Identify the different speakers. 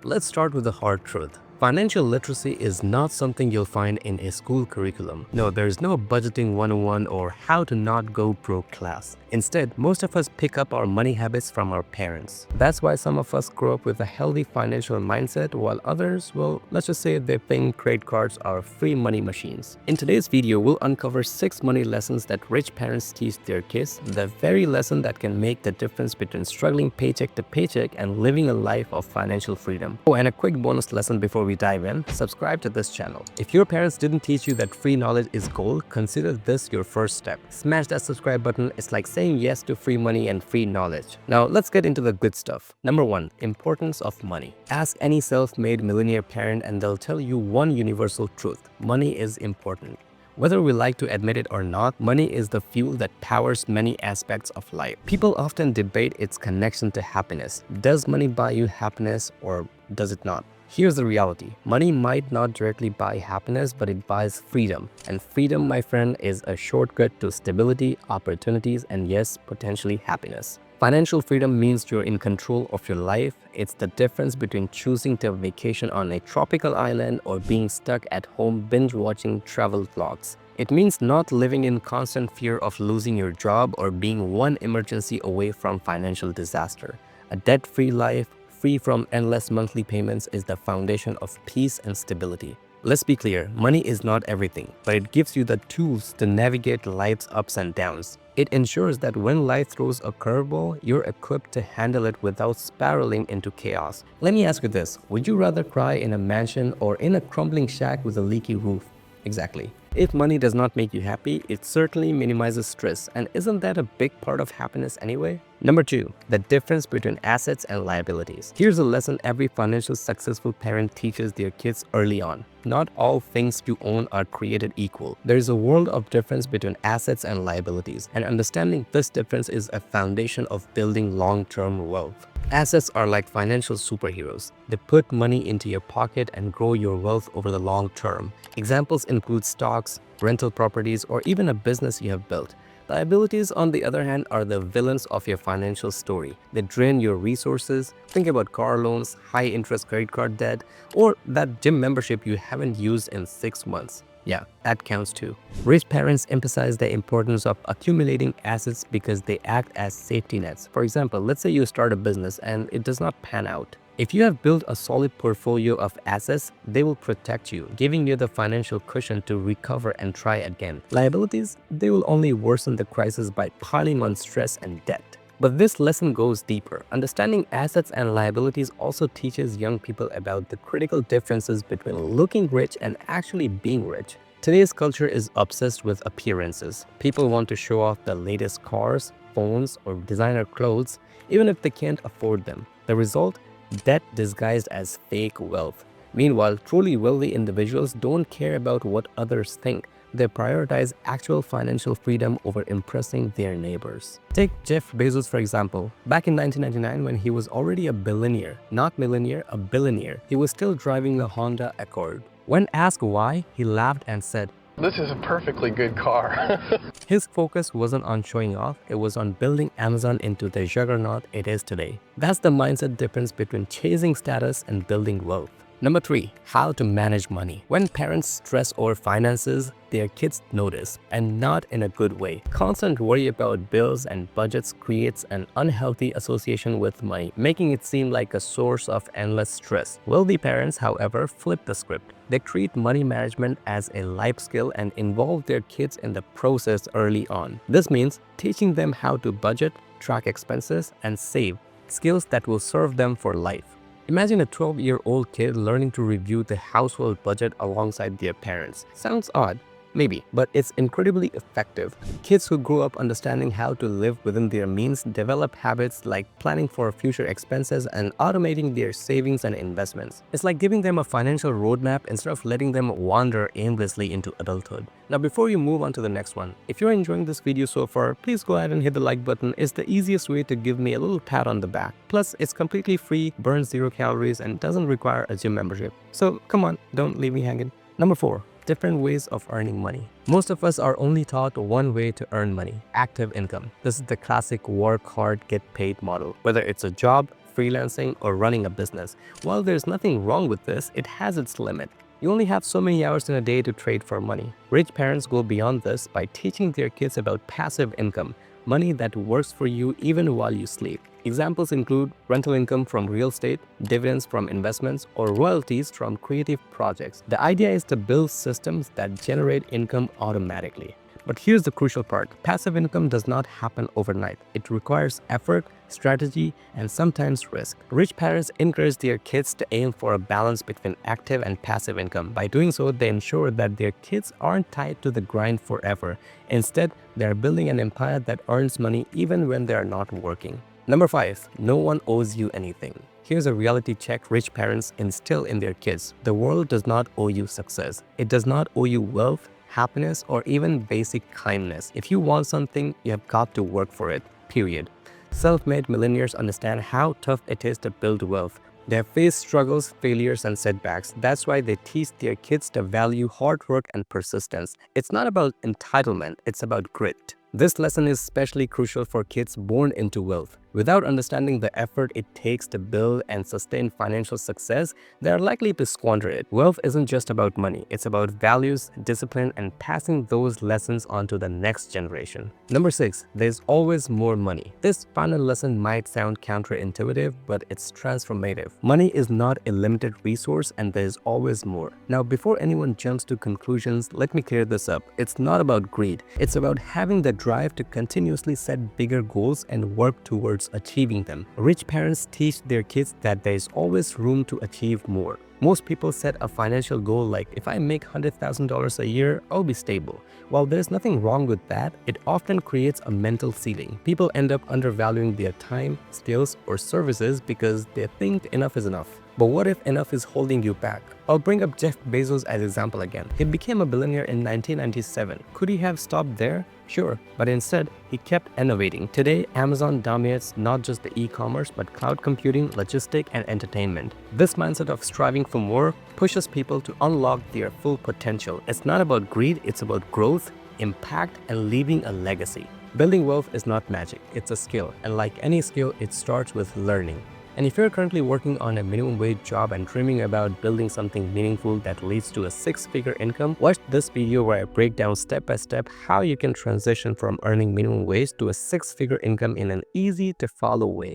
Speaker 1: let's start with the hard truth. Financial literacy is not something you'll find in a school curriculum. No, there's no budgeting 101 or how to not go broke class. Instead, most of us pick up our money habits from our parents. That's why some of us grow up with a healthy financial mindset, while others, well, let's just say they think credit cards are free money machines. In today's video, we'll uncover 6 money lessons that rich parents teach their kids, the very lesson that can make the difference between struggling paycheck to paycheck and living a life of financial freedom. Oh, and a quick bonus lesson before we dive in, subscribe to this channel. If your parents didn't teach you that free knowledge is gold, consider this your first step. Smash that subscribe button. It's like saying yes to free money and free knowledge. Now let's get into the good stuff. Number 1, importance of money. Ask any self-made millionaire parent and they'll tell you one universal truth: money is important. Whether we like to admit it or not, money is the fuel that powers many aspects of life. People often debate its connection to happiness. Does money buy you happiness or does it not? Here's the reality. Money might not directly buy happiness, but it buys freedom. And freedom, my friend, is a shortcut to stability, opportunities, and yes, potentially happiness. Financial freedom means you're in control of your life. It's the difference between choosing to vacation on a tropical island or being stuck at home binge-watching travel vlogs. It means not living in constant fear of losing your job or being one emergency away from financial disaster. A debt-free life, free from endless monthly payments, is the foundation of peace and stability. Let's be clear, money is not everything, but it gives you the tools to navigate life's ups and downs. It ensures that when life throws a curveball, you're equipped to handle it without spiraling into chaos. Let me ask you this, would you rather cry in a mansion or in a crumbling shack with a leaky roof? Exactly. If money does not make you happy, it certainly minimizes stress, and isn't that a big part of happiness anyway? Number 2, the difference between assets and liabilities. Here's a lesson every financially successful parent teaches their kids early on. Not all things you own are created equal. There is a world of difference between assets and liabilities, and understanding this difference is a foundation of building long-term wealth. Assets are like financial superheroes. They put money into your pocket and grow your wealth over the long term. Examples include stocks, rental properties, or even a business you have built. Liabilities, on the other hand, are the villains of your financial story. They drain your resources. Think about car loans, high-interest credit card debt, or that gym membership you haven't used in 6 months. Yeah, that counts too. Rich parents emphasize the importance of accumulating assets because they act as safety nets. For example, let's say you start a business and it does not pan out. If you have built a solid portfolio of assets, they will protect you, giving you the financial cushion to recover and try again. Liabilities, they will only worsen the crisis by piling on stress and debt. But this lesson goes deeper. Understanding assets and liabilities also teaches young people about the critical differences between looking rich and actually being rich. Today's culture is obsessed with appearances. People want to show off the latest cars, phones, or designer clothes, even if they can't afford them. The result? Debt disguised as fake wealth. Meanwhile, truly wealthy individuals don't care about what others think. They prioritize actual financial freedom over impressing their neighbors. Take Jeff Bezos, for example. Back in 1999, when he was already a billionaire, not millionaire, a billionaire, he was still driving the Honda Accord. When asked why, he laughed and said,
Speaker 2: "This is a perfectly good car."
Speaker 1: His focus wasn't on showing off, it was on building Amazon into the juggernaut it is today. That's the mindset difference between chasing status and building wealth. Number 3, how to manage money. When parents stress over finances, their kids notice, and not in a good way. Constant worry about bills and budgets creates an unhealthy association with money, making it seem like a source of endless stress. Wealthy parents, however, flip the script. They treat money management as a life skill and involve their kids in the process early on. This means teaching them how to budget, track expenses, and save, skills that will serve them for life. Imagine a 12-year-old kid learning to review the household budget alongside their parents. Sounds odd, maybe, but it's incredibly effective. Kids who grow up understanding how to live within their means develop habits like planning for future expenses and automating their savings and investments. It's like giving them a financial roadmap instead of letting them wander aimlessly into adulthood. Now, before you move on to the next one, if you're enjoying this video so far, please go ahead and hit the like button. It's the easiest way to give me a little pat on the back. Plus, it's completely free, burns 0 calories, and doesn't require a gym membership. So come on, don't leave me hanging. Number 4. Different ways of earning money. Most of us are only taught one way to earn money: active income. This is the classic work hard, get paid model. Whether it's a job, freelancing, or running a business. While there's nothing wrong with this, it has its limit. You only have so many hours in a day to trade for money. Rich parents go beyond this by teaching their kids about passive income, money that works for you even while you sleep. Examples include rental income from real estate, dividends from investments, or royalties from creative projects. The idea is to build systems that generate income automatically. But here's the crucial part. Passive income does not happen overnight. It requires effort, strategy, and sometimes risk. Rich parents encourage their kids to aim for a balance between active and passive income. By doing so, they ensure that their kids aren't tied to the grind forever. Instead, they are building an empire that earns money even when they are not working. Number 5. No one owes you anything. Here's a reality check rich parents instill in their kids. The world does not owe you success. It does not owe you wealth, happiness, or even basic kindness. If you want something, you have got to work for it, period. Self-made millionaires understand how tough it is to build wealth. They have faced struggles, failures, and setbacks. That's why they teach their kids to value hard work and persistence. It's not about entitlement, it's about grit. This lesson is especially crucial for kids born into wealth. Without understanding the effort it takes to build and sustain financial success, they are likely to squander it. Wealth isn't just about money, it's about values, discipline, and passing those lessons on to the next generation. Number 6. There's always more money. This final lesson might sound counterintuitive, but it's transformative. Money is not a limited resource, and there's always more. Now, before anyone jumps to conclusions, let me clear this up. It's not about greed. It's about having the drive to continuously set bigger goals and work towards achieving them. Rich parents teach their kids that there is always room to achieve more. Most people set a financial goal like, if I make $100,000 a year, I'll be stable. While there's nothing wrong with that, it often creates a mental ceiling. People end up undervaluing their time, skills, or services because they think enough is enough. But what if enough is holding you back? I'll bring up Jeff Bezos as an example again. He became a billionaire in 1997. Could he have stopped there? Sure, but instead, he kept innovating. Today, Amazon dominates not just the e-commerce, but cloud computing, logistics, and entertainment. This mindset of striving for more pushes people to unlock their full potential. It's not about greed, it's about growth, impact, and leaving a legacy. Building wealth is not magic, it's a skill. And like any skill, it starts with learning. And if you're currently working on a minimum wage job and dreaming about building something meaningful that leads to a six-figure income, watch this video where I break down step by step how you can transition from earning minimum wage to a six-figure income in an easy to follow way.